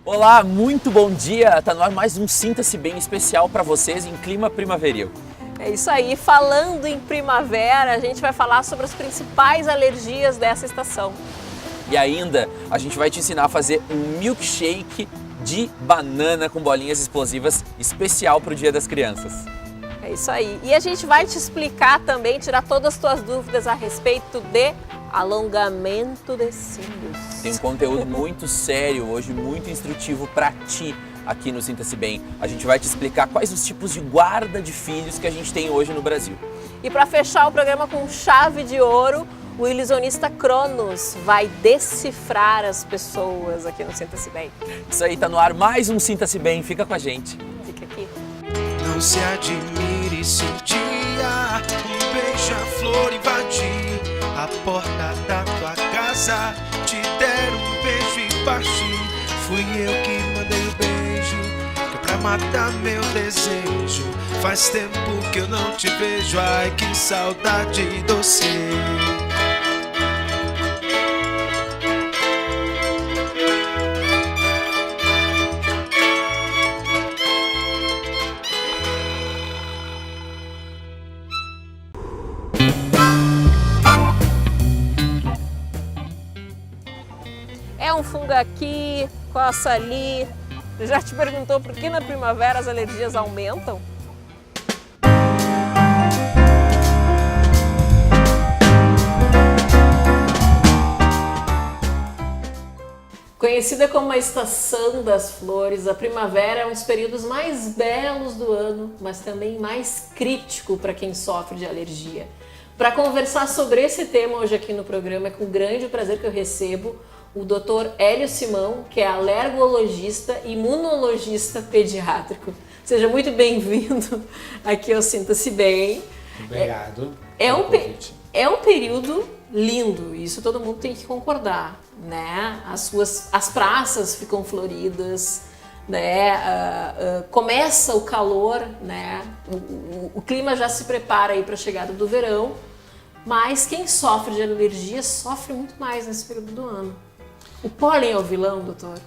Olá, muito bom dia! Tá no ar mais um Sinta-se Bem especial para vocês em clima primaveril. É isso aí, falando em primavera, a gente vai falar sobre as principais alergias dessa estação. E ainda, a gente vai te ensinar a fazer um milkshake de banana com bolinhas explosivas especial para o Dia das Crianças. É isso aí. E a gente vai te explicar também, tirar todas as tuas dúvidas a respeito de alongamento de cílios. Tem um conteúdo muito sério hoje, muito instrutivo para ti aqui no Sinta-se Bem. A gente vai te explicar quais os tipos de guarda de filhos que a gente tem hoje no Brasil. E para fechar o programa com chave de ouro, o ilusionista Cronos vai decifrar as pessoas aqui no Sinta-se Bem. Isso aí, tá no ar mais um Sinta-se Bem, fica com a gente. Fica aqui. Não se admire se um dia um beija-flor invadir a porta da tua casa, te der um beijo e partir. Fui eu que mandei o beijo, que é pra matar meu desejo. Faz tempo que eu não te vejo, ai que saudade doce. É um fungo aqui, coça ali. Você já te perguntou por que na primavera as alergias aumentam? Conhecida como a estação das flores, a primavera é um dos períodos mais belos do ano, mas também mais crítico para quem sofre de alergia. Para conversar sobre esse tema hoje aqui no programa, é com grande prazer que eu recebo o Dr. Hélio Simão, que é alergologista e imunologista pediátrico. Seja muito bem-vindo aqui ao Sinta-se Bem. Obrigado. É um período lindo, isso todo mundo tem que concordar, né? As praças ficam floridas, né? Começa o calor, né? O clima já se prepara aí para a chegada do verão, mas quem sofre de alergia sofre muito mais nesse período do ano. O pólen é o vilão, doutor?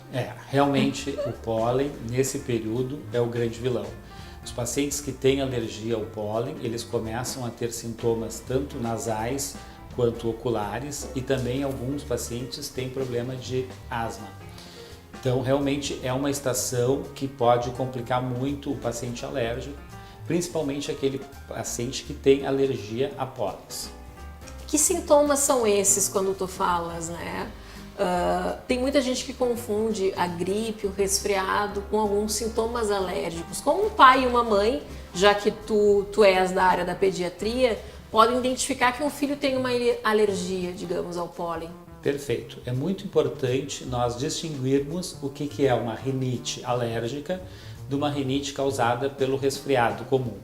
Realmente o pólen nesse período é o grande vilão. Os pacientes que têm alergia ao pólen, eles começam a ter sintomas tanto nasais quanto oculares, e também alguns pacientes têm problema de asma. Então realmente é uma estação que pode complicar muito o paciente alérgico, principalmente aquele paciente que tem alergia a pólenes. Que sintomas são esses quando tu falas, né? Tem muita gente que confunde a gripe, o resfriado com alguns sintomas alérgicos. Como um pai e uma mãe, já que tu és da área da pediatria, podem identificar que um filho tem uma alergia, digamos, ao pólen? Perfeito. É muito importante nós distinguirmos o que é uma rinite alérgica de uma rinite causada pelo resfriado comum.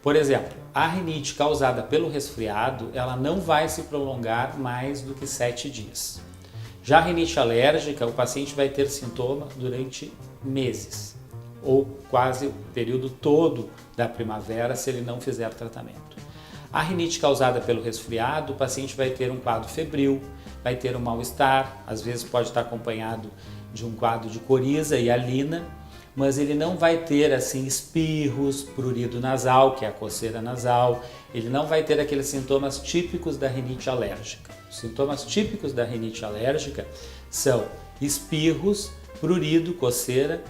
Por exemplo, a rinite causada pelo resfriado, ela não vai se prolongar mais do que 7 dias. Já a rinite alérgica, o paciente vai ter sintoma durante meses, ou quase o período todo da primavera, se ele não fizer tratamento. A rinite causada pelo resfriado, o paciente vai ter um quadro febril, vai ter um mal-estar, às vezes pode estar acompanhado de um quadro de coriza e alina, mas ele não vai ter assim espirros, prurido nasal, que é a coceira nasal, ele não vai ter aqueles sintomas típicos da rinite alérgica. Os sintomas típicos da rinite alérgica são espirros, prurido, coceira,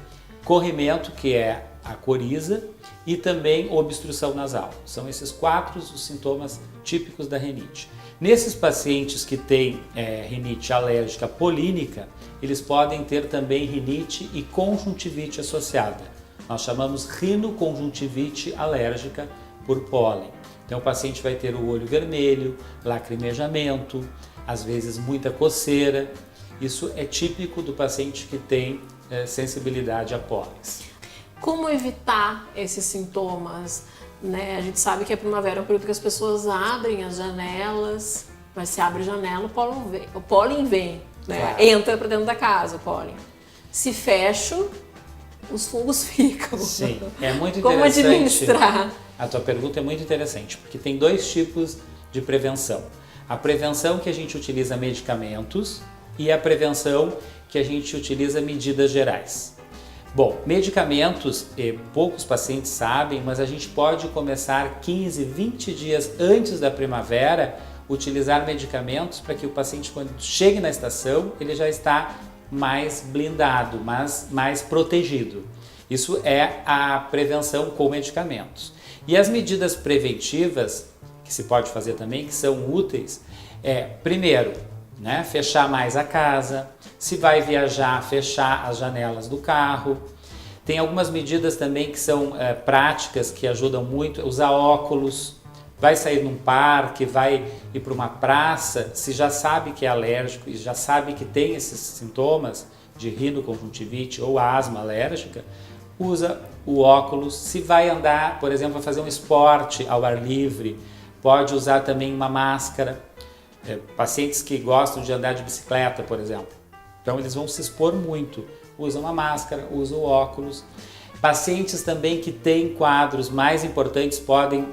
corrimento, que é a coriza, e também obstrução nasal. São esses 4 os sintomas típicos da rinite. Nesses pacientes que têm rinite alérgica polínica, eles podem ter também rinite e conjuntivite associada. Nós chamamos rinoconjuntivite alérgica por pólen. Então o paciente vai ter o olho vermelho, lacrimejamento, às vezes muita coceira. Isso é típico do paciente que tem sensibilidade a pólenes. Como evitar esses sintomas? Né? A gente sabe que a primavera é um período que as pessoas abrem as janelas, mas se abre a janela, o pólen vem, né? Claro. Entra para dentro da casa o pólen. Se fecho, os fungos ficam. Sim, é muito interessante. Como administrar? A tua pergunta é muito interessante, porque tem dois tipos de prevenção. A prevenção que a gente utiliza medicamentos e a prevenção que a gente utiliza medidas gerais. Bom, medicamentos, poucos pacientes sabem, mas a gente pode começar 15, 20 dias antes da primavera, utilizar medicamentos para que o paciente, quando chegue na estação, ele já está mais blindado, mais protegido. Isso é a prevenção com medicamentos. E as medidas preventivas, que se pode fazer também, que são úteis, primeiro, fechar mais a casa, se vai viajar, fechar as janelas do carro. Tem algumas medidas também que são práticas, que ajudam muito, usar óculos. Vai sair num parque, vai ir para uma praça, se já sabe que é alérgico e já sabe que tem esses sintomas de rinoconjuntivite ou asma alérgica, usa o óculos. Se vai andar, por exemplo, vai fazer um esporte ao ar livre, pode usar também uma máscara. Pacientes que gostam de andar de bicicleta, por exemplo, então eles vão se expor muito, usam uma máscara, usam o óculos. Pacientes também que têm quadros mais importantes podem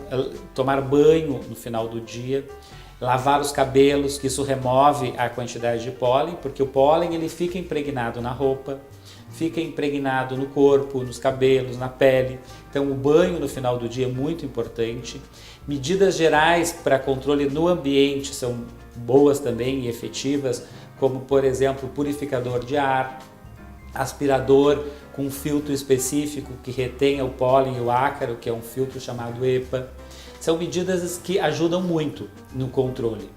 tomar banho no final do dia, lavar os cabelos, que isso remove a quantidade de pólen, porque o pólen ele fica impregnado na roupa, fica impregnado no corpo, nos cabelos, na pele. Então o banho no final do dia é muito importante. Medidas gerais para controle no ambiente são boas também e efetivas, como por exemplo purificador de ar, aspirador com um filtro específico que retenha o pólen e o ácaro, que é um filtro chamado EPA. São medidas que ajudam muito no controle.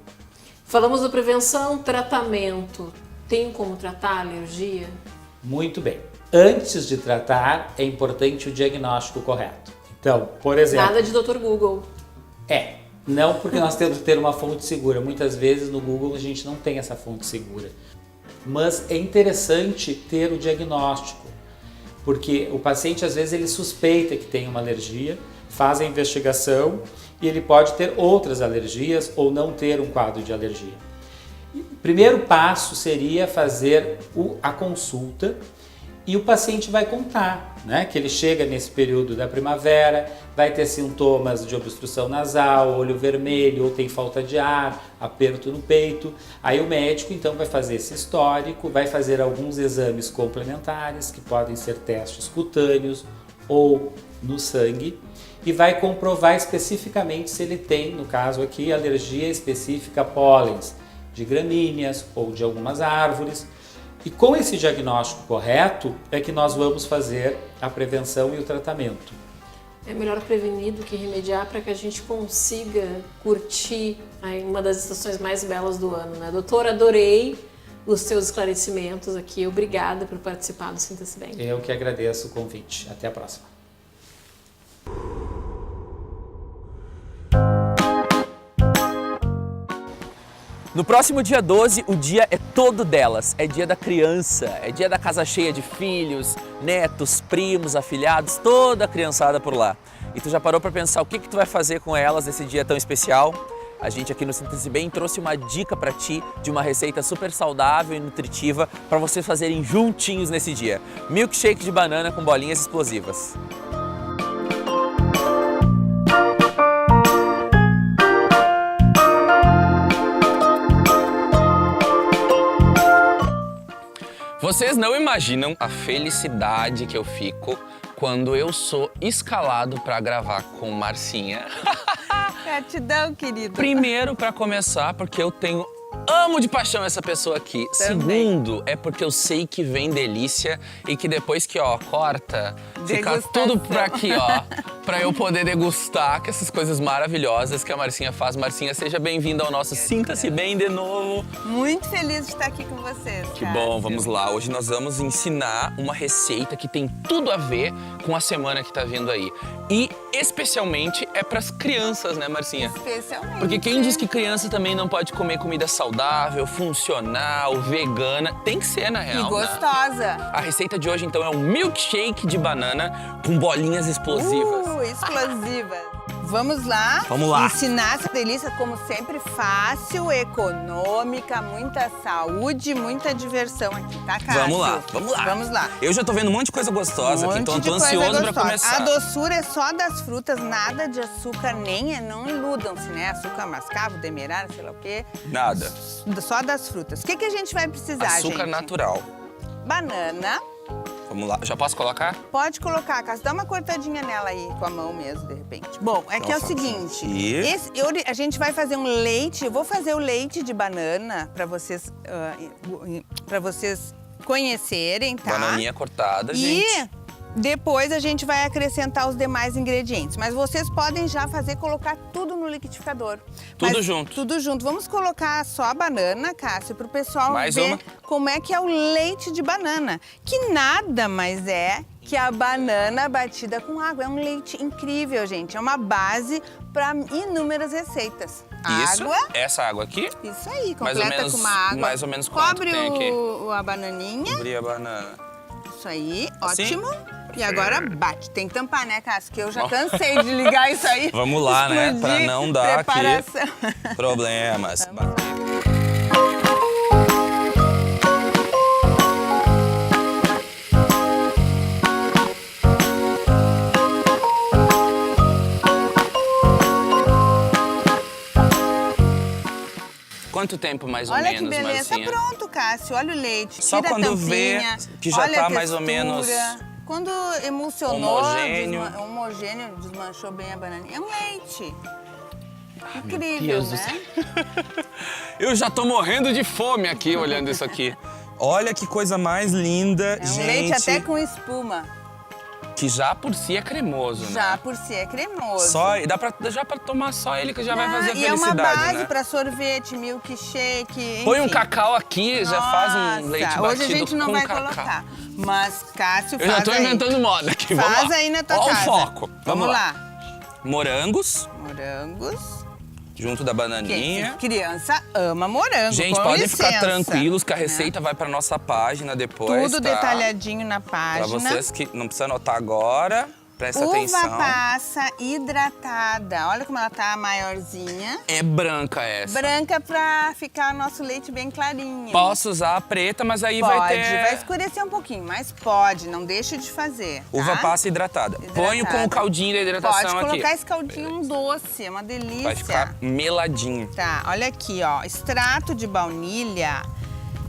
Falamos da prevenção, tratamento. Tem como tratar a alergia? Muito bem. Antes de tratar, é importante o diagnóstico correto. Então, por exemplo... Nada de Dr. Google. Não, porque nós temos que ter uma fonte segura. Muitas vezes no Google a gente não tem essa fonte segura. Mas é interessante ter o diagnóstico, porque o paciente às vezes ele suspeita que tem uma alergia, faz a investigação e ele pode ter outras alergias ou não ter um quadro de alergia. O primeiro passo seria fazer a consulta e o paciente vai contar, que ele chega nesse período da primavera, vai ter sintomas de obstrução nasal, olho vermelho, ou tem falta de ar, aperto no peito. Aí o médico então vai fazer esse histórico, vai fazer alguns exames complementares, que podem ser testes cutâneos ou no sangue, e vai comprovar especificamente se ele tem, no caso aqui, alergia específica a pólens de gramíneas ou de algumas árvores. E com esse diagnóstico correto é que nós vamos fazer a prevenção e o tratamento. É melhor prevenir do que remediar para que a gente consiga curtir uma das estações mais belas do ano, né? Doutora, adorei os seus esclarecimentos aqui. Obrigada por participar do Sinta-se Bem. Eu que agradeço o convite. Até a próxima. No próximo dia 12, o dia é todo delas. É dia da criança, é dia da casa cheia de filhos, netos, primos, afilhados, toda a criançada por lá. E tu já parou para pensar o que tu vai fazer com elas nesse dia tão especial? A gente aqui no Sinta-se Bem trouxe uma dica para ti de uma receita super saudável e nutritiva para vocês fazerem juntinhos nesse dia. Milkshake de banana com bolinhas explosivas. Vocês não imaginam a felicidade que eu fico quando eu sou escalado para gravar com Marcinha. Gratidão, querido. Primeiro, para começar, porque eu amo de paixão essa pessoa aqui. Também. Segundo, é porque eu sei que vem delícia e que depois que, corta, fica Degustação. tudo por aqui, pra eu poder degustar que essas coisas maravilhosas que a Marcinha faz. Marcinha, seja bem-vinda ao nosso Sinta-se Bem de novo. Muito feliz de estar aqui com vocês. Que bom, vamos lá. Hoje nós vamos ensinar uma receita que tem tudo a ver com a semana que tá vindo aí. E especialmente é pras crianças, né, Marcinha? Especialmente. Porque quem diz que criança também não pode comer comida saudável, funcional, vegana, tem que ser, na E real. gostosa. A receita de hoje, então, é um milkshake de banana com bolinhas explosivas. Explosiva. vamos lá. Vamos lá. Ensinar essa delícia, como sempre, fácil, econômica, muita saúde, muita diversão aqui, tá, Cássio? Vamos lá, vamos lá. Vamos lá. Eu já tô vendo um monte de coisa gostosa aqui, então eu tô Monte de coisa ansioso pra gostosa. começar. A doçura é só das frutas, nada de açúcar, não iludam-se, né? Açúcar mascavo, demerara, sei lá o quê. Nada. Só das frutas. O que, que a gente vai precisar, Açúcar gente? natural. Banana. Vamos lá. Já posso colocar? Pode colocar, Cássio. Dá uma cortadinha nela aí, com a mão mesmo, de repente. Bom, é que é o Nossa, seguinte. aqui. A gente vai fazer um leite. Eu vou fazer o leite de banana para vocês, conhecerem, tá? Bananinha cortada, E gente. depois a gente vai acrescentar os demais ingredientes. Mas vocês podem já colocar tudo no liquidificador. Tudo junto? Tudo junto. Vamos colocar só a banana, Cássio, para o pessoal Mais ver uma? como é que é o leite de banana. Que nada mais é que a banana batida com água. É um leite incrível, gente. É uma base para inúmeras receitas. Isso? Água. Essa água aqui? Isso aí, Mais ou completa menos- com uma água. mais ou menos quanto Cobre tem aqui? a bananinha. Abrir a banana. Isso aí, Assim? ótimo. E agora bate. Tem que tampar, né, Cássio? Que eu já cansei de ligar isso aí. Vamos lá, né? Explodir Pra não dar preparação. aqui problemas. Quanto tempo mais ou Olha menos, que beleza. Marcinha? Pronto, Cássio. Olha o leite. Só Tira a quando vê tampinha, que já olha tá a mais ou textura. menos Quando emulsionou, homogêneo. desmanchou bem a bananinha. É um leite. Incrível, Deus do né? Eu já tô morrendo de fome aqui olhando isso aqui. Olha que coisa mais linda, É um gente. leite até com espuma. Que já por si é cremoso, Já né? por si é cremoso. Só, e dá já pra tomar só ele, que já vai fazer a E é uma felicidade, base né? para sorvete, milkshake, Põe um enfim. cacau aqui, já faz um Nossa, leite batido hoje a gente não com vai cacau. colocar. Mas, Cássio, Eu faz já tô aí. inventando moda aqui, vamos Faz lá. aí na tua Ó casa. o foco. Vamos lá. Morangos, Morangos. junto da bananinha. Criança ama morango, Gente, com podem licença. ficar tranquilos que a receita vai pra nossa página depois, Tudo tá? detalhadinho na Pra página. vocês que não precisam anotar agora, presta Uva atenção. passa hidratada. Olha como ela tá maiorzinha. É branca essa. Branca pra ficar nosso leite bem clarinho. Posso usar a preta, mas aí Pode, vai ter... vai escurecer um pouquinho, mas pode, não deixe de fazer. Tá? Uva passa hidratada. Ponho com o caldinho da hidratação Pode aqui. colocar esse caldinho doce, é uma delícia. Vai ficar meladinho. Tá, olha aqui, ó, extrato de baunilha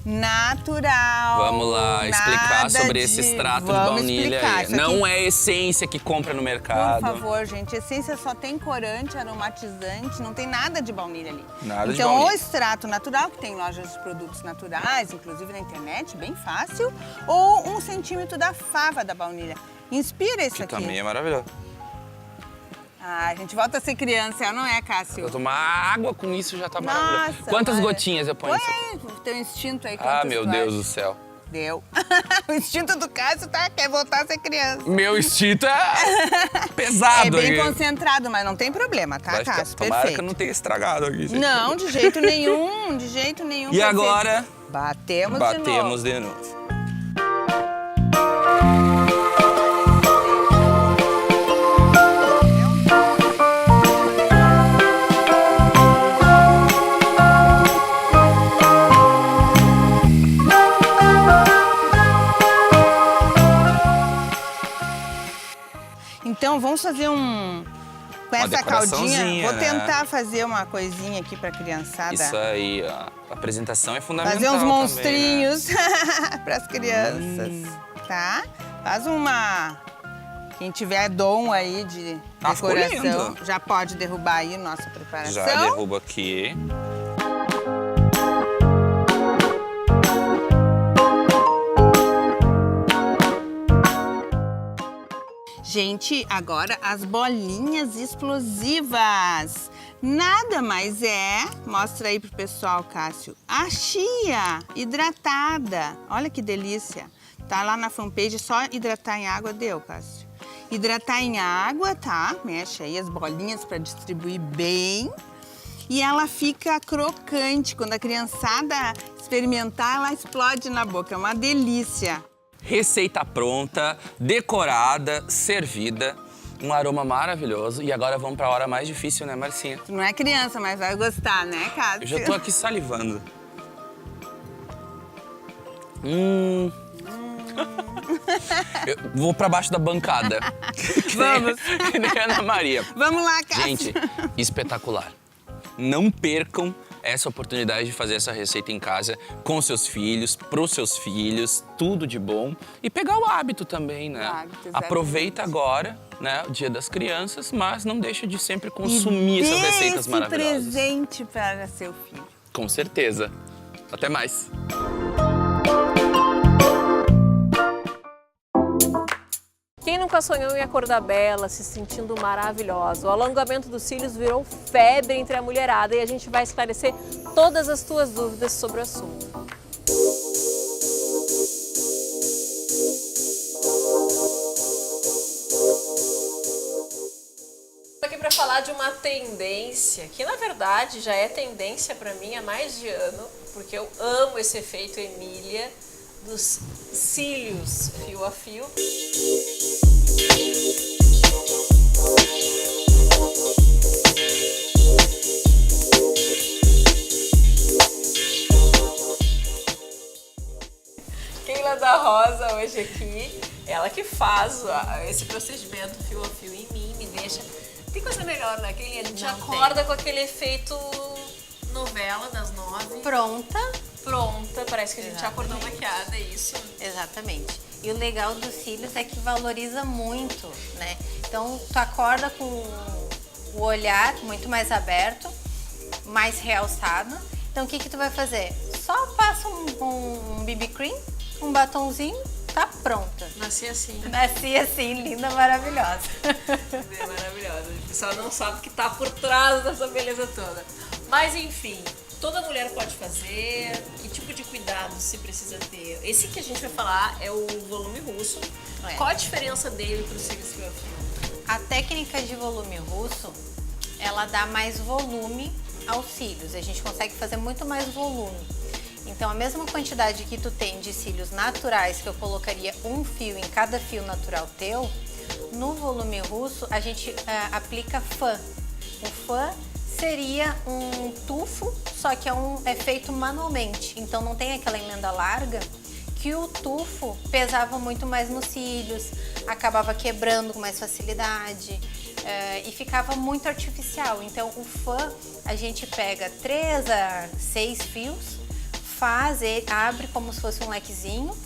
natural. Vamos lá, explicar nada sobre esse extrato de Vamos baunilha explicar. aí. Isso aqui, Não é essência que compra no mercado. por favor, gente, essência só tem corante, aromatizante, não tem nada de baunilha ali. Nada de então, baunilha. ou extrato natural, que tem em lojas de produtos naturais, inclusive na internet, bem fácil, ou 1 centímetro da fava da baunilha. Inspira isso Que aqui. também é maravilhoso. Ah, a gente volta a ser criança, não é, Cássio? Eu tomar água com isso já tá Nossa, maravilhoso. Quantas olha. gotinhas eu ponho Põe isso aqui? aí, o teu instinto aí. Ah, quantos meu tu Deus acha? do céu. Deu. O instinto do Cássio quer voltar a ser criança. Meu instinto é pesado É bem aqui. concentrado, mas não tem problema, tá, Vai ficar- Cássio? Tomara Perfeito. que eu não tenha estragado aqui, gente. Não, de jeito nenhum, de jeito nenhum. E perfeito. agora, Batemos batemos de novo. de novo. Então, vamos fazer com essa caldinha, decoraçãozinha, vou né? tentar fazer uma coisinha aqui pra criançada. Isso aí, ó. A apresentação é fundamental Fazer uns também, né? monstrinhos para as crianças, tá? Faz uma... Quem tiver dom aí de Ah, ficou decoração, lindo. já pode derrubar aí nossa preparação. Já derrubo aqui. Gente, agora as bolinhas explosivas. Nada mais é, mostra aí pro pessoal, Cássio, a chia hidratada. Olha que delícia. Tá lá na fanpage, só hidratar em água deu, Cássio. Hidratar em água, tá? Mexe aí as bolinhas para distribuir bem. E ela fica crocante. Quando a criançada experimentar, ela explode na boca. É uma delícia. Receita pronta, decorada, servida. Um aroma maravilhoso. E agora vamos pra hora mais difícil, né, Marcinha? Tu não é criança, mas vai gostar, né, Cássio? Eu já tô aqui salivando. Eu vou pra baixo da bancada. Vamos. Que nem a Ana Maria. Vamos lá, Cássio. Gente, espetacular. Não percam essa oportunidade de fazer essa receita em casa com seus filhos, pros seus filhos, tudo de bom. E pegar o hábito também, né? O hábito, exatamente. Aproveita agora, né, o Dia das Crianças, mas não deixa de sempre consumir essas receitas maravilhosas. Presente para seu filho. Com certeza. Até mais. Quem nunca sonhou em acordar bela, se sentindo maravilhosa? O alongamento dos cílios virou febre entre a mulherada e a gente vai esclarecer todas as tuas dúvidas sobre o assunto. Estou aqui para falar de uma tendência que, na verdade, já é tendência para mim há mais de ano, porque eu amo esse efeito Emília dos cílios fio a fio. Keila da Rosa hoje aqui, ela que faz esse procedimento fio a fio em mim, me deixa... Tem coisa melhor, né, Keila? A gente Não acorda com aquele efeito novela das 9. Pronta. Pronta, parece que a gente Exatamente. acordou maquiada, é isso? Exatamente. E o legal dos cílios é que valoriza muito, né? Então, tu acorda com o olhar muito mais aberto, mais realçado. Então, o que tu vai fazer? Só passa um BB cream, um batonzinho, tá pronta. Nasci assim. Nasci assim, linda, maravilhosa. É maravilhosa. O pessoal não sabe o que tá por trás dessa beleza toda. Mas, enfim, toda mulher pode fazer. Que tipo de cuidado se precisa ter? Esse que a gente vai falar é o volume russo. É. Qual a diferença dele para os cílios fio a fio? A técnica de volume russo, ela dá mais volume aos cílios. A gente consegue fazer muito mais volume. Então, a mesma quantidade que tu tem de cílios naturais, que eu colocaria um fio em cada fio natural teu, no volume russo a gente aplica fã. O fã seria um tufo, só que é feito manualmente. Então, não tem aquela emenda larga, que o tufo pesava muito mais nos cílios, acabava quebrando com mais facilidade e ficava muito artificial. Então, o fã, a gente pega 3 a 6 fios, abre como se fosse um lequezinho,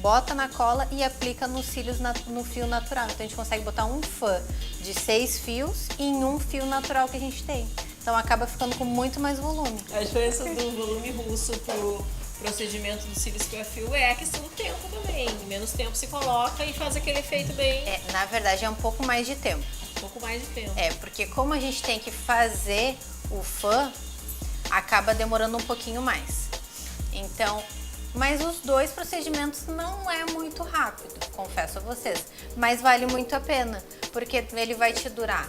bota na cola e aplica nos cílios no fio natural. Então a gente consegue botar um fã de 6 fios em um fio natural que a gente tem. Então acaba ficando com muito mais volume. A diferença do volume russo pro procedimento dos cílios fio a fio é a questão do tempo também. Em menos tempo se coloca e faz aquele efeito bem... Na verdade é um pouco mais de tempo. Um pouco mais de tempo. Porque como a gente tem que fazer o fã, acaba demorando um pouquinho mais. Então, mas os dois procedimentos não é muito rápido, confesso a vocês. Mas vale muito a pena, porque ele vai te durar,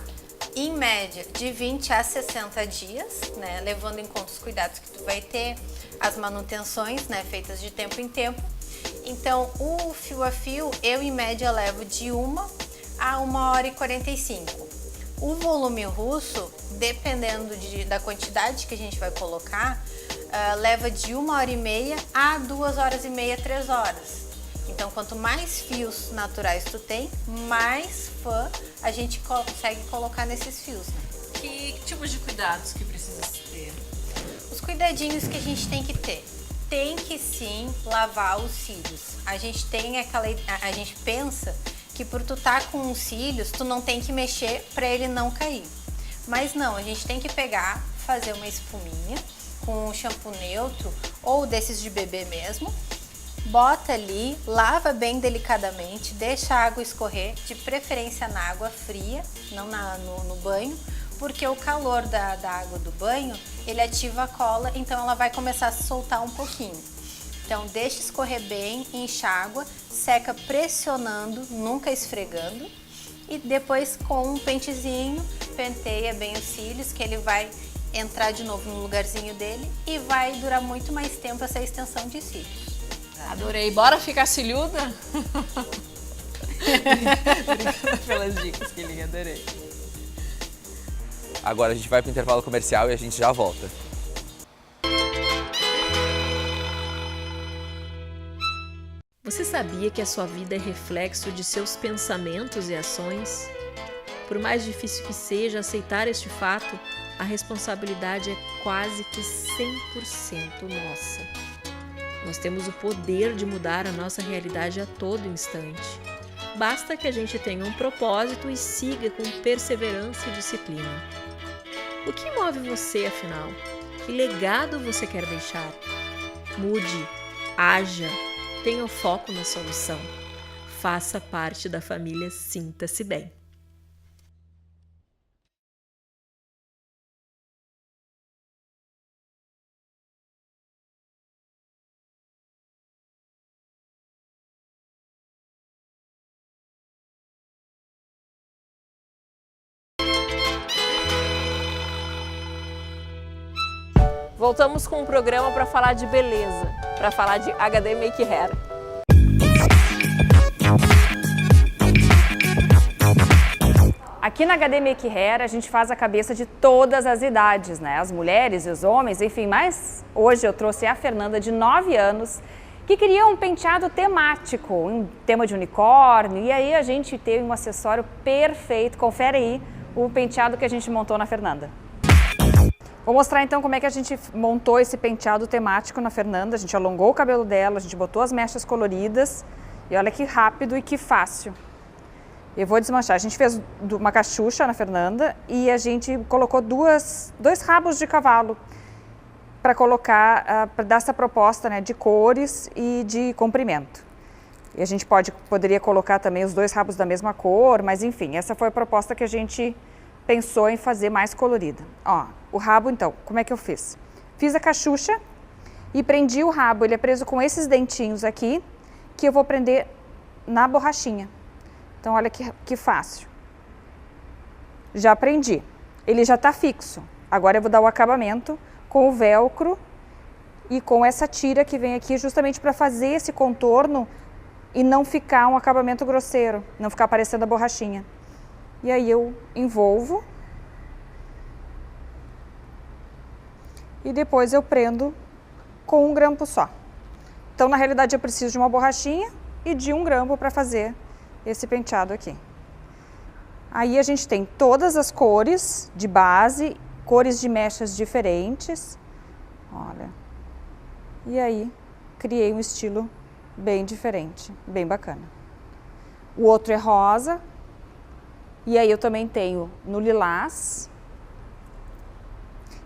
em média, de 20 a 60 dias, né? Levando em conta os cuidados que tu vai ter, as manutenções, né? Feitas de tempo em tempo. Então, o fio a fio, eu em média levo de 1 a 1h45. O volume russo, dependendo da quantidade que a gente vai colocar, leva de 1h30 a 2h30, 3 horas. Então, quanto mais fios naturais tu tem, mais fã a gente consegue colocar nesses fios. Né? Que tipos de cuidados que precisa ter? Os cuidadinhos que a gente tem que ter. Tem que sim lavar os cílios. A gente pensa que por tu tá com os cílios, tu não tem que mexer para ele não cair. Mas não, a gente tem que pegar, fazer uma espuminha com um shampoo neutro ou desses de bebê mesmo, bota ali, lava bem delicadamente, deixa a água escorrer, de preferência na água fria, não no banho, porque o calor da água do banho, ele ativa a cola, então ela vai começar a se soltar um pouquinho. Então deixa escorrer bem, enxágua, seca pressionando, nunca esfregando, e depois com um pentezinho, penteia bem os cílios, que ele vai entrar de novo no lugarzinho dele e vai durar muito mais tempo essa extensão de cílios. Adorei. Bora ficar ciliuda? Obrigada pelas dicas, que adorei. Agora a gente vai para o intervalo comercial e a gente já volta. Você sabia que a sua vida é reflexo de seus pensamentos e ações? Por mais difícil que seja aceitar este fato, a responsabilidade é quase que 100% nossa. Nós temos o poder de mudar a nossa realidade a todo instante. Basta que a gente tenha um propósito e siga com perseverança e disciplina. O que move você, afinal? Que legado você quer deixar? Mude, haja, tenha o foco na solução. Faça parte da família Sinta-se Bem. Voltamos com um programa para falar de beleza, para falar de HD Make Hair. Aqui na HD Make Hair a gente faz a cabeça de todas as idades, né? As mulheres e os homens, enfim, mas hoje eu trouxe a Fernanda de 9 anos que queria um penteado temático, um tema de unicórnio, e aí a gente teve um acessório perfeito. Confere aí o penteado que a gente montou na Fernanda. Vou mostrar então como é que a gente montou esse penteado temático na Fernanda. A gente alongou o cabelo dela, a gente botou as mechas coloridas e olha que rápido e que fácil. Eu vou desmanchar. A gente fez uma cachucha na Fernanda e a gente colocou dois rabos de cavalo para colocar, para dar essa proposta, né, de cores e de comprimento. E a gente poderia colocar também os 2 rabos da mesma cor, mas enfim, essa foi a proposta que a gente pensou em fazer mais colorida. Ó, o rabo então, como é que eu fiz? Fiz a cachucha e prendi o rabo, ele é preso com esses dentinhos aqui, que eu vou prender na borrachinha. Então olha que fácil. Já prendi, ele já tá fixo. Agora eu vou dar o acabamento com o velcro e com essa tira que vem aqui justamente para fazer esse contorno e não ficar um acabamento grosseiro, não ficar parecendo a borrachinha. E aí eu envolvo e depois eu prendo com um grampo só. Então, na realidade, eu preciso de uma borrachinha e de um grampo para fazer esse penteado aqui. Aí a gente tem todas as cores de base, cores de mechas diferentes. Olha. E aí, criei um estilo bem diferente, bem bacana. O outro é rosa. E aí eu também tenho no lilás.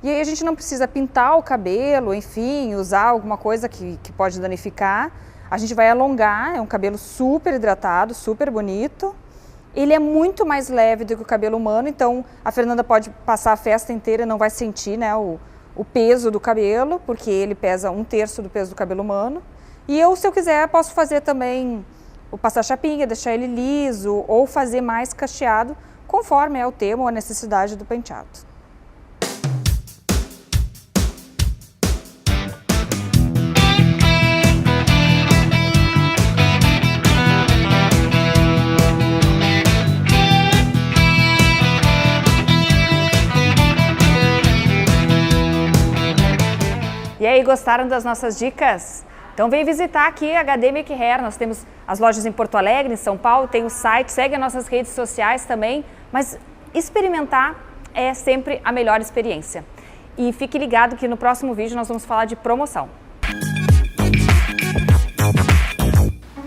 E aí a gente não precisa pintar o cabelo, enfim, usar alguma coisa que pode danificar. A gente vai alongar, é um cabelo super hidratado, super bonito. Ele é muito mais leve do que o cabelo humano, então a Fernanda pode passar a festa inteira e não vai sentir, né, o peso do cabelo, porque ele pesa 1/3 do peso do cabelo humano. E eu, se eu quiser, posso fazer também o passar chapinha, deixar ele liso ou fazer mais cacheado, conforme é o tema ou a necessidade do penteado. E aí, gostaram das nossas dicas? Então vem visitar aqui a HD Make Hair. Nós temos as lojas em Porto Alegre, em São Paulo, tem o site, segue as nossas redes sociais também, mas experimentar é sempre a melhor experiência. E fique ligado que no próximo vídeo nós vamos falar de promoção.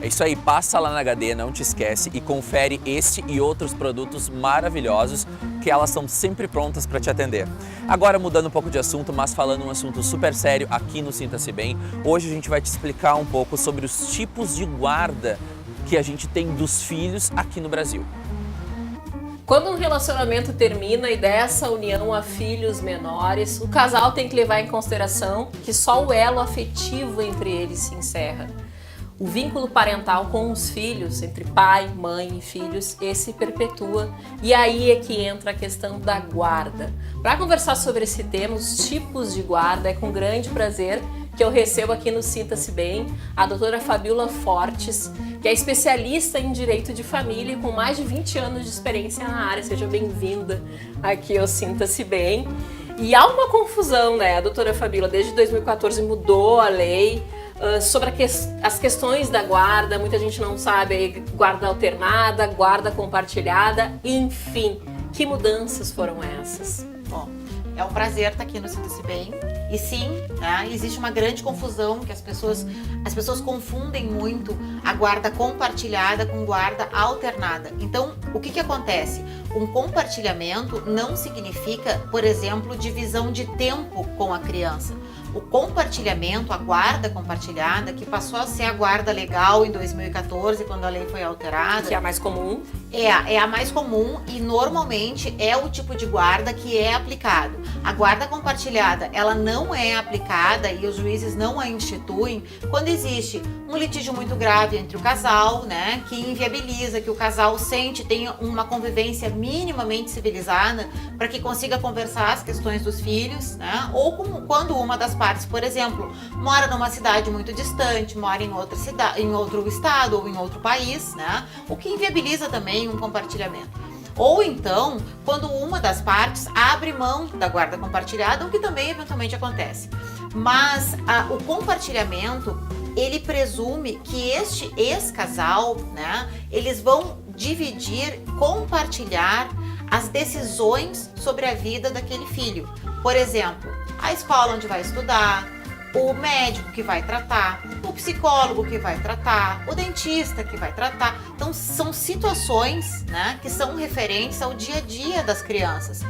É isso aí, passa lá na HD, não te esquece e confere este e outros produtos maravilhosos que elas estão sempre prontas para te atender. Agora mudando um pouco de assunto, mas falando um assunto super sério aqui no Sinta-se Bem, hoje a gente vai te explicar um pouco sobre os tipos de guarda que a gente tem dos filhos aqui no Brasil. Quando um relacionamento termina e dessa união a filhos menores, o casal tem que levar em consideração que só o elo afetivo entre eles se encerra. O vínculo parental com os filhos, entre pai, mãe e filhos, esse perpetua. E aí é que entra a questão da guarda. Para conversar sobre esse tema, os tipos de guarda, é com grande prazer que eu recebo aqui no Sinta-se Bem a doutora Fabíola Fortes, que é especialista em direito de família e com mais de 20 anos de experiência na área. Seja bem-vinda aqui ao Sinta-se Bem. E há uma confusão, né? A doutora Fabíola, desde 2014, mudou a lei sobre as questões da guarda. Muita gente não sabe, guarda alternada, guarda compartilhada, enfim. Que mudanças foram essas? Bom, é um prazer estar aqui no Sinta-se Bem. E sim, né, existe uma grande confusão que as pessoas confundem muito a guarda compartilhada com guarda alternada. Então, o que acontece? Um compartilhamento não significa, por exemplo, divisão de tempo com a criança. O compartilhamento, a guarda compartilhada, que passou a ser a guarda legal em 2014, quando a lei foi alterada. Que é a mais comum. É a mais comum e normalmente é o tipo de guarda que é aplicado. A guarda compartilhada, ela não é aplicada e os juízes não a instituem quando existe um litígio muito grave entre o casal, né, que inviabiliza que o casal tenha uma convivência minimamente civilizada para que consiga conversar as questões dos filhos, né, ou quando uma das partes, por exemplo, mora numa cidade muito distante, mora em outra cidade, em outro estado ou em outro país, né, o que inviabiliza também um compartilhamento. Ou então, quando uma das partes abre mão da guarda compartilhada, o que também eventualmente acontece. Mas o compartilhamento, ele presume que este ex-casal, né, eles vão compartilhar as decisões sobre a vida daquele filho. Por exemplo, a escola onde vai estudar, o médico que vai tratar, o psicólogo que vai tratar, o dentista que vai tratar. Então, são situações, né, que são referentes ao dia a dia das crianças.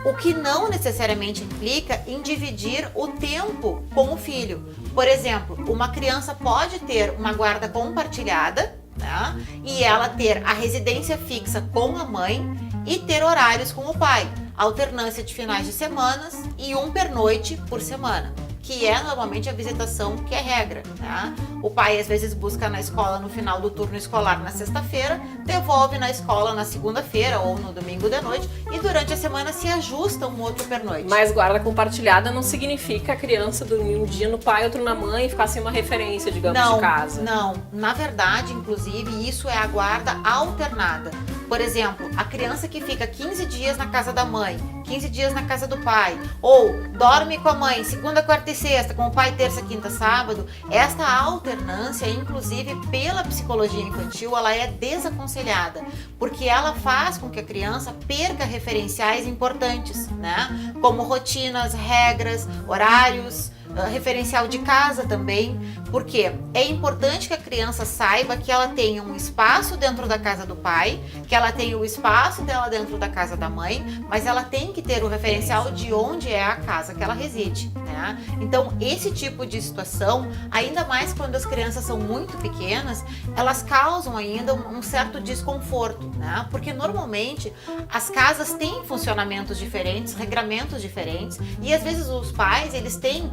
O que não necessariamente implica em dividir o tempo com o filho. Por exemplo, uma criança pode ter uma guarda compartilhada, né, e ela ter a residência fixa com a mãe e ter horários com o pai. Alternância de finais de semanas e um pernoite por semana, que é normalmente a visitação que é regra, tá? O pai às vezes busca na escola no final do turno escolar na sexta-feira, devolve na escola na segunda-feira ou no domingo de noite e durante a semana se ajusta um outro pernoite. Mas guarda compartilhada não significa a criança dormir um dia no pai, outro na mãe e ficar sem uma referência, digamos, de casa. Não, na verdade, inclusive, isso é a guarda alternada. Por exemplo, a criança que fica 15 dias na casa da mãe, 15 dias na casa do pai, ou dorme com a mãe segunda, quarta e sexta, com o pai terça, quinta, sábado, esta alternância, inclusive pela psicologia infantil, ela é desaconselhada, porque ela faz com que a criança perca referenciais importantes, né? Como rotinas, regras, horários, referencial de casa também, porque é importante que a criança saiba que ela tenha um espaço dentro da casa do pai, que ela tenha o espaço dela dentro da casa da mãe, mas ela tem que ter o referencial de onde é a casa que ela reside, né? Então, esse tipo de situação, ainda mais quando as crianças são muito pequenas, elas causam ainda um certo desconforto, né? Porque normalmente as casas têm funcionamentos diferentes, regramentos diferentes, e às vezes os pais, eles têm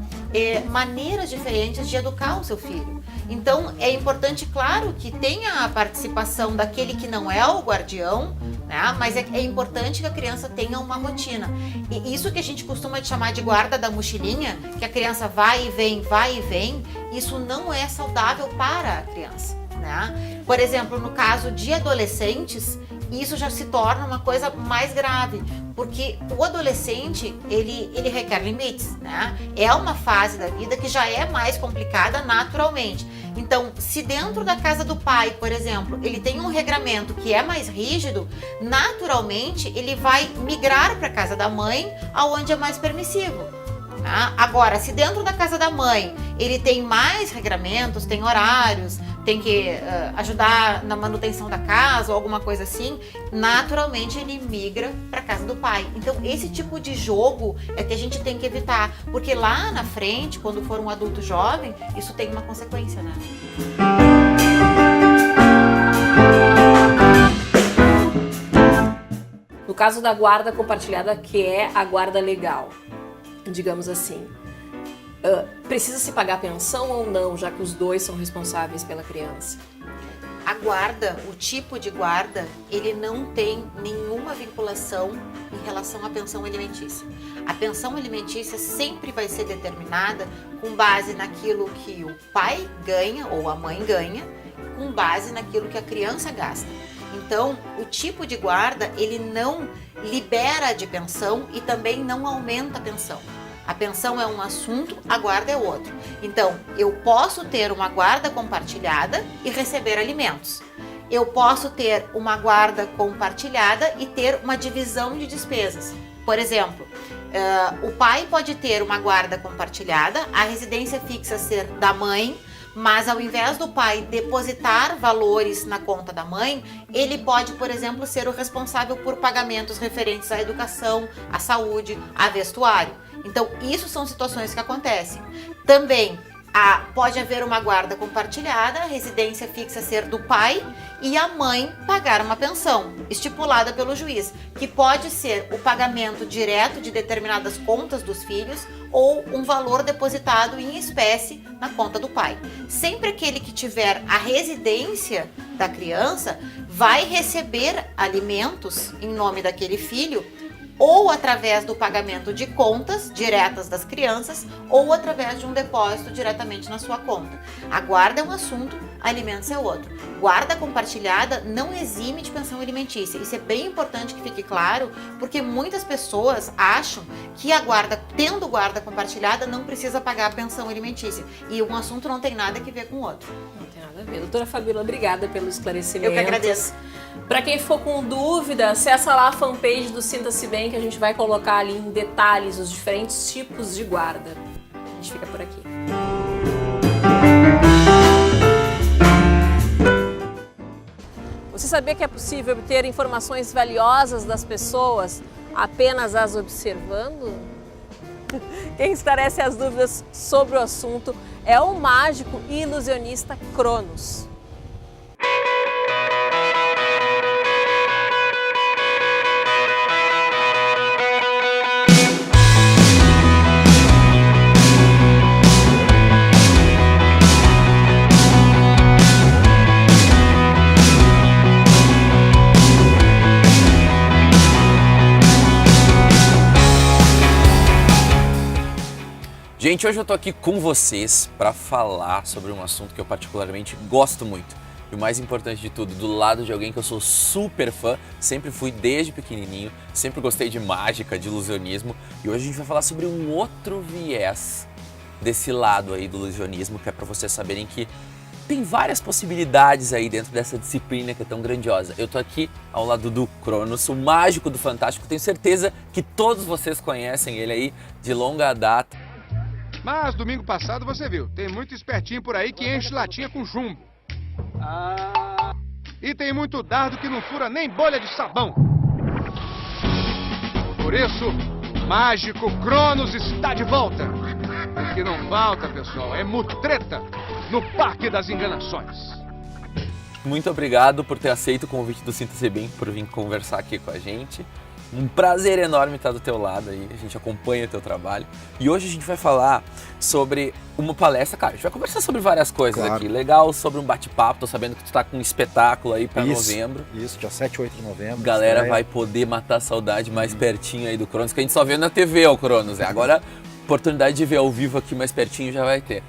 maneiras diferentes de educar o seu filho. Então, é importante, claro, que tenha a participação daquele que não é o guardião, né? Mas é importante que a criança tenha uma rotina. E isso que a gente costuma chamar de guarda da mochilinha, que a criança vai e vem, isso não é saudável para a criança, né? Por exemplo, no caso de adolescentes, isso já se torna uma coisa mais grave, porque o adolescente, ele requer limites, né? É uma fase da vida que já é mais complicada naturalmente. Então, se dentro da casa do pai, por exemplo, ele tem um regramento que é mais rígido, naturalmente ele vai migrar para a casa da mãe, aonde é mais permissivo. Agora, se dentro da casa da mãe ele tem mais regramentos, tem horários, tem que ajudar na manutenção da casa ou alguma coisa assim, naturalmente ele migra para a casa do pai. Então, esse tipo de jogo é que a gente tem que evitar, porque lá na frente, quando for um adulto jovem, isso tem uma consequência, né? No caso da guarda compartilhada, que é a guarda legal, digamos assim, precisa se pagar pensão ou não, já que os dois são responsáveis pela criança? A guarda, o tipo de guarda, ele não tem nenhuma vinculação em relação à pensão alimentícia. A pensão alimentícia sempre vai ser determinada com base naquilo que o pai ganha ou a mãe ganha, com base naquilo que a criança gasta. Então, o tipo de guarda, ele não libera de pensão e também não aumenta a pensão. A pensão é um assunto, a guarda é outro. Então, eu posso ter uma guarda compartilhada e receber alimentos. Eu posso ter uma guarda compartilhada e ter uma divisão de despesas. Por exemplo, o pai pode ter uma guarda compartilhada, a residência fixa ser da mãe, mas ao invés do pai depositar valores na conta da mãe, ele pode, por exemplo, ser o responsável por pagamentos referentes à educação, à saúde, a vestuário. Então, isso são situações que acontecem. Também pode haver uma guarda compartilhada, a residência fixa ser do pai e a mãe pagar uma pensão estipulada pelo juiz, que pode ser o pagamento direto de determinadas contas dos filhos ou um valor depositado em espécie na conta do pai. Sempre aquele que tiver a residência da criança vai receber alimentos em nome daquele filho, ou através do pagamento de contas diretas das crianças, ou através de um depósito diretamente na sua conta. A guarda é um assunto, alimentos é outro. Guarda compartilhada não exime de pensão alimentícia. Isso é bem importante que fique claro, porque muitas pessoas acham que a guarda, tendo guarda compartilhada, não precisa pagar a pensão alimentícia. E um assunto não tem nada que ver com o outro. Não tem nada a ver. Doutora Fabíola, obrigada pelo esclarecimento. Eu que agradeço. Para quem ficou com dúvida, acessa lá a fanpage do Sinta-se Bem, que a gente vai colocar ali em detalhes os diferentes tipos de guarda. A gente fica por aqui. Você sabia que é possível obter informações valiosas das pessoas apenas as observando? Quem esclarece as dúvidas sobre o assunto é o mágico e ilusionista Cronos. Gente, hoje eu tô aqui com vocês para falar sobre um assunto que eu particularmente gosto muito. E o mais importante de tudo, do lado de alguém que eu sou super fã, sempre fui desde pequenininho, sempre gostei de mágica, de ilusionismo. E hoje a gente vai falar sobre um outro viés desse lado aí do ilusionismo, que é para vocês saberem que tem várias possibilidades aí dentro dessa disciplina que é tão grandiosa. Eu tô aqui ao lado do Cronos, o mágico do Fantástico. Tenho certeza que todos vocês conhecem ele aí de longa data. Mas domingo passado você viu, tem muito espertinho por aí que enche latinha com chumbo. E tem muito dardo que não fura nem bolha de sabão. Por isso, o mágico Cronos está de volta. O que não falta, pessoal, é mutreta no Parque das Enganações. Muito obrigado por ter aceito o convite do Sinta-se Bem, por vir conversar aqui com a gente. Um prazer enorme estar do teu lado aí, a gente acompanha o teu trabalho. E hoje a gente vai falar sobre uma palestra, cara, a gente vai conversar sobre várias coisas aqui. Legal, sobre um bate-papo, tô sabendo que tu tá com um espetáculo aí para novembro. Isso, dia 7 e 8 de novembro. Galera estreia. Vai poder matar a saudade mais pertinho aí do Cronos, que a gente só vê na TV, o Cronos. Agora, oportunidade de ver ao vivo aqui mais pertinho já vai ter.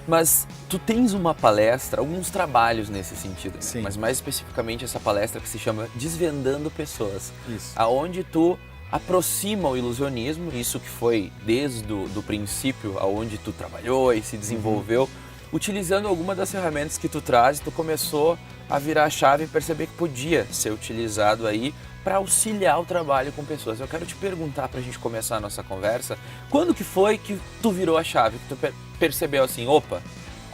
Mas tu tens uma palestra, alguns trabalhos nesse sentido, Sim. Mas mais especificamente essa palestra que se chama Desvendando Pessoas, Isso. aonde tu aproxima o ilusionismo, isso que foi desde do princípio, aonde tu trabalhou e se desenvolveu, utilizando alguma das ferramentas que tu traz, tu começou a virar a chave e perceber que podia ser utilizado aí para auxiliar o trabalho com pessoas. Eu quero te perguntar, para a gente começar a nossa conversa, quando que foi que tu virou a chave, que tu percebeu assim, opa,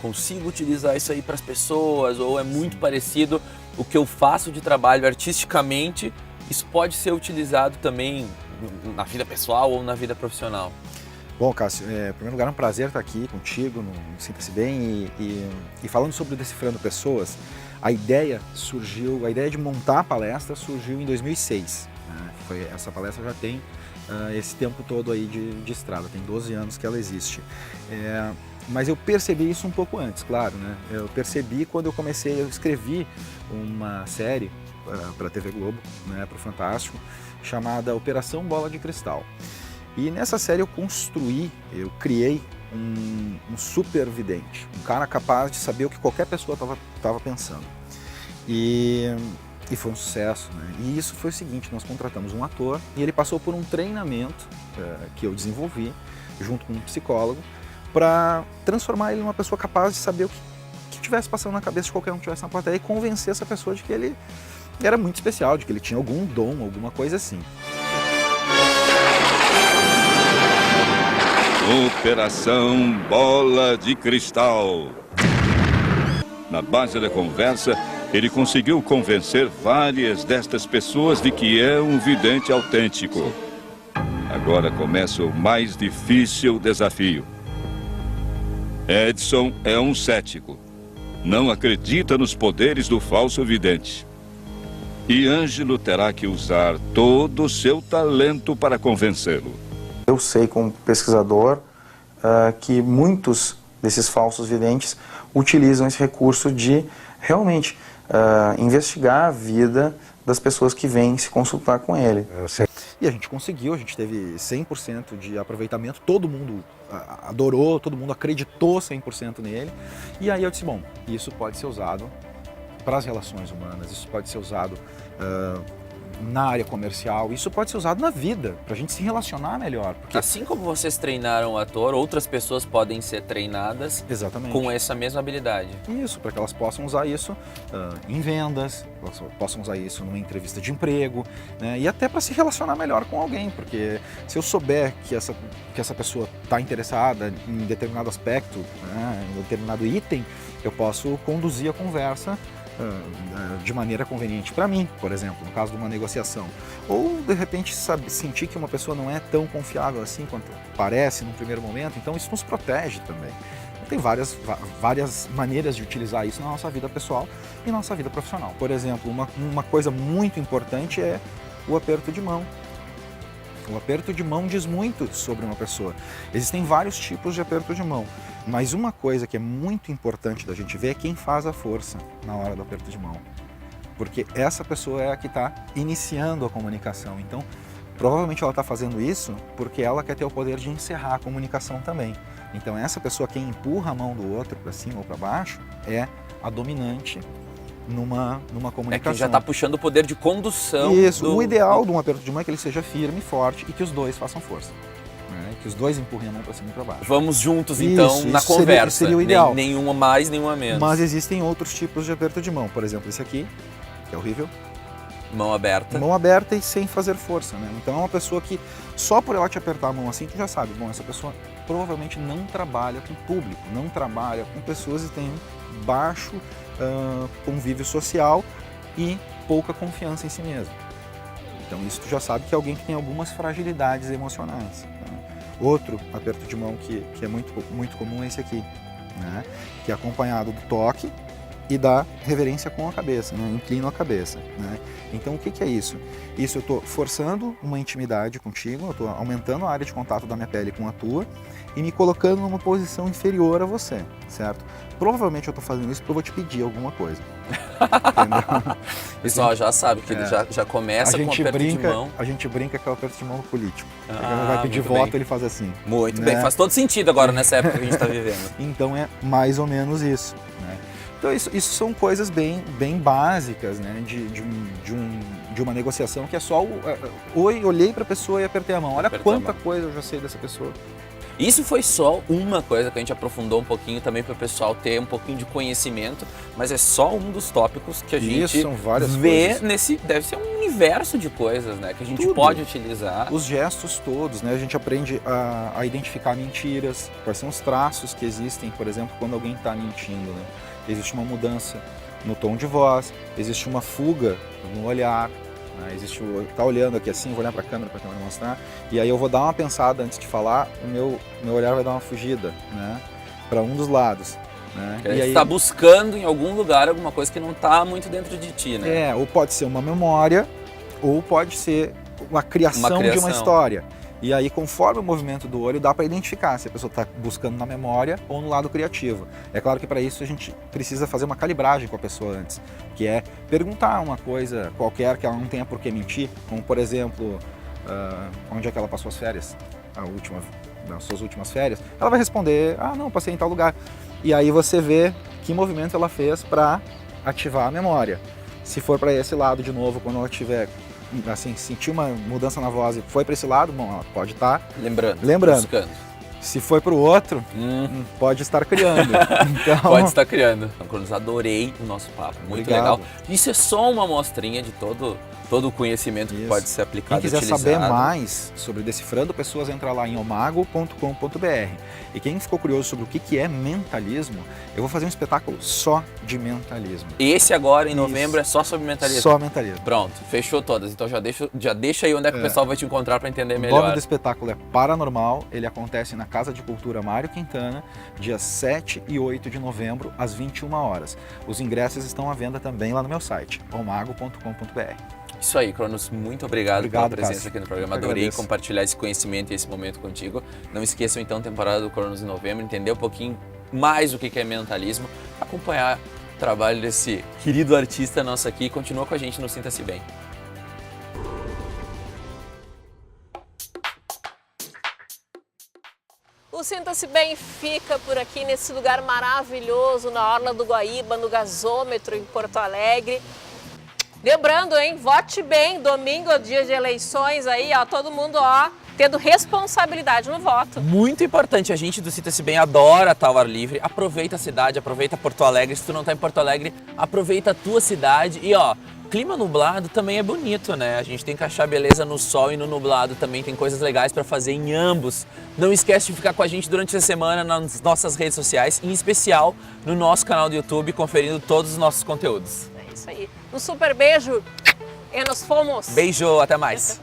consigo utilizar isso aí para as pessoas, ou é muito parecido o que eu faço de trabalho artisticamente, isso pode ser utilizado também na vida pessoal ou na vida profissional? Bom, Cássio, em primeiro lugar é um prazer estar aqui contigo, no Sinta-se Bem, e falando sobre Decifrando Pessoas, a ideia de montar a palestra surgiu em 2006. Né? Essa palestra já tem esse tempo todo aí de estrada. Tem 12 anos que ela existe. Mas eu percebi isso um pouco antes, claro, né? Eu percebi quando eu escrevi uma série para a TV Globo, né, para o Fantástico, chamada Operação Bola de Cristal. E nessa série eu criei um super vidente, um cara capaz de saber o que qualquer pessoa estava pensando. E foi um sucesso, né? E isso foi o seguinte, nós contratamos um ator e ele passou por um treinamento que eu desenvolvi, junto com um psicólogo, para transformar ele numa pessoa capaz de saber o que tivesse passando na cabeça de qualquer um que estivesse na plateia e convencer essa pessoa de que ele era muito especial, de que ele tinha algum dom, alguma coisa assim. Operação Bola de Cristal. Na base da conversa, ele conseguiu convencer várias destas pessoas de que é um vidente autêntico. Agora começa o mais difícil desafio. Edson é um cético. Não acredita nos poderes do falso vidente. E Ângelo terá que usar todo o seu talento para convencê-lo. Eu sei, como pesquisador, que muitos desses falsos videntes utilizam esse recurso de realmente investigar a vida das pessoas que vêm se consultar com ele. E a gente conseguiu, a gente teve 100% de aproveitamento, todo mundo adorou, todo mundo acreditou 100% nele. E aí eu disse, bom, isso pode ser usado para as relações humanas, isso pode ser usado na área comercial, isso pode ser usado na vida, para a gente se relacionar melhor. Porque assim como vocês treinaram o ator, outras pessoas podem ser treinadas com essa mesma habilidade. Isso, para que elas possam usar isso em vendas, elas possam usar isso numa entrevista de emprego, né? E até para se relacionar melhor com alguém, porque se eu souber que essa pessoa está interessada em determinado aspecto, né, em determinado item, eu posso conduzir a conversa de maneira conveniente para mim, por exemplo, no caso de uma negociação. Ou, de repente, sentir que uma pessoa não é tão confiável assim quanto parece num primeiro momento, então isso nos protege também. Tem várias maneiras de utilizar isso na nossa vida pessoal e na nossa vida profissional. Por exemplo, uma coisa muito importante é o aperto de mão. O aperto de mão diz muito sobre uma pessoa. Existem vários tipos de aperto de mão, mas uma coisa que é muito importante da gente ver é quem faz a força na hora do aperto de mão. Porque essa pessoa é a que está iniciando a comunicação. Então, provavelmente ela está fazendo isso porque ela quer ter o poder de encerrar a comunicação também. Então, essa pessoa, quem empurra a mão do outro para cima ou para baixo, é a dominante numa comunicação. É que já está puxando o poder de condução. Isso, o ideal de um aperto de mão é que ele seja firme, forte e que os dois façam força. Né? Que os dois empurrem a mão para cima e para baixo. Vamos juntos então na conversa. Seria o ideal. Nenhuma mais, nenhuma menos. Mas existem outros tipos de aperto de mão. Por exemplo, esse aqui, que é horrível. Mão aberta. Mão aberta e sem fazer força, né? Então é uma pessoa que só por ela te apertar a mão assim, tu já sabe, bom, essa pessoa provavelmente não trabalha com público, não trabalha com pessoas e tem baixo convívio social e pouca confiança em si mesmo. Então isso tu já sabe que é alguém que tem algumas fragilidades emocionais. Né? Outro aperto de mão que é muito comum é esse aqui, né? Que é acompanhado do toque e da reverência com a cabeça, né? Inclino a cabeça. Né? Então o que é isso? Isso eu estou forçando uma intimidade contigo, eu estou aumentando a área de contato da minha pele com a tua e me colocando numa posição inferior a você, certo? Provavelmente eu estou fazendo isso porque eu vou te pedir alguma coisa. Entendeu? O pessoal já sabe que ele já começa com o aperto de mão. A gente brinca que é o aperto de mão político. Ele vai pedir voto, ele faz assim. Muito bem, faz todo sentido agora nessa época que a gente está vivendo. Então é mais ou menos isso. Né? Então isso são coisas bem básicas, né? de uma negociação que é só oi, olhei para a pessoa e apertei a mão. Olha quanta coisa eu já sei dessa pessoa. Isso foi só uma coisa que a gente aprofundou um pouquinho também para o pessoal ter um pouquinho de conhecimento, mas é só um dos tópicos que a gente são várias vê coisas. deve ser um universo de coisas, né, que a gente pode utilizar. Os gestos todos, né, a gente aprende a identificar mentiras, quais são os traços que existem, por exemplo, quando alguém está mentindo, né? Existe uma mudança no tom de voz, existe uma fuga no olhar. Existe tá olhando aqui assim, vou olhar para a câmera mostrar, e aí eu vou dar uma pensada antes de falar, o meu olhar vai dar uma fugida, né, para um dos lados. Né? E aí está buscando em algum lugar alguma coisa que não está muito dentro de ti, né? Ou pode ser uma memória, ou pode ser uma criação de uma história. E aí, conforme o movimento do olho, dá para identificar se a pessoa está buscando na memória ou no lado criativo. É claro que para isso a gente precisa fazer uma calibragem com a pessoa antes, que é perguntar uma coisa qualquer que ela não tenha por que mentir, como por exemplo, onde é que ela passou as férias, nas suas últimas férias. Ela vai responder, não, passei em tal lugar. E aí você vê que movimento ela fez para ativar a memória. Se for para esse lado de novo, quando ela tiver assim, sentir uma mudança na voz e foi para esse lado, bom, ela pode estar lembrando. Buscando. Se foi para o outro, pode estar criando. Então... Pode estar criando. Então, eu adorei o nosso papo, muito Obrigado. legal. Isso é só uma amostrinha de todo o conhecimento que pode ser aplicado e Quem quiser utilizado. saber mais sobre Decifrando Pessoas, entra lá em omago.com.br. E quem ficou curioso sobre o que é mentalismo, eu vou fazer um espetáculo só de mentalismo. E esse agora, em novembro, é só sobre mentalismo? Só mentalismo. Pronto, fechou todas. Então já deixa aí onde é que o pessoal vai te encontrar para entender O melhor. nome do espetáculo é Paranormal, ele acontece na Casa de Cultura Mário Quintana, dias 7 e 8 de novembro, às 21 horas. Os ingressos estão à venda também lá no meu site, omago.com.br. Isso aí, Cronos, muito obrigado pela presença Cássio. aqui no programa. Eu que Adorei agradeço. compartilhar esse conhecimento e esse momento contigo. Não esqueçam então a temporada do Cronos em novembro, entender um pouquinho mais o que é mentalismo, acompanhar o trabalho desse querido artista nosso aqui. Continua com a gente no Sinta-se Bem. O Sinta-se Bem fica por aqui nesse lugar maravilhoso, na Orla do Guaíba, no gasômetro em Porto Alegre. Lembrando, hein, vote bem, domingo, dia de eleições aí, ó, todo mundo, ó, tendo responsabilidade no voto. Muito importante, a gente do Sinta-se Bem adora estar ao ar livre. Aproveita a cidade, aproveita Porto Alegre. Se tu não tá em Porto Alegre, aproveita a tua cidade. E ó, clima nublado também é bonito, né? A gente tem que achar beleza no sol e no nublado também. Tem coisas legais para fazer em ambos. Não esquece de ficar com a gente durante a semana nas nossas redes sociais, em especial no nosso canal do YouTube, conferindo todos os nossos conteúdos. É isso aí. Um super beijo e nos fomos! Beijo, até mais!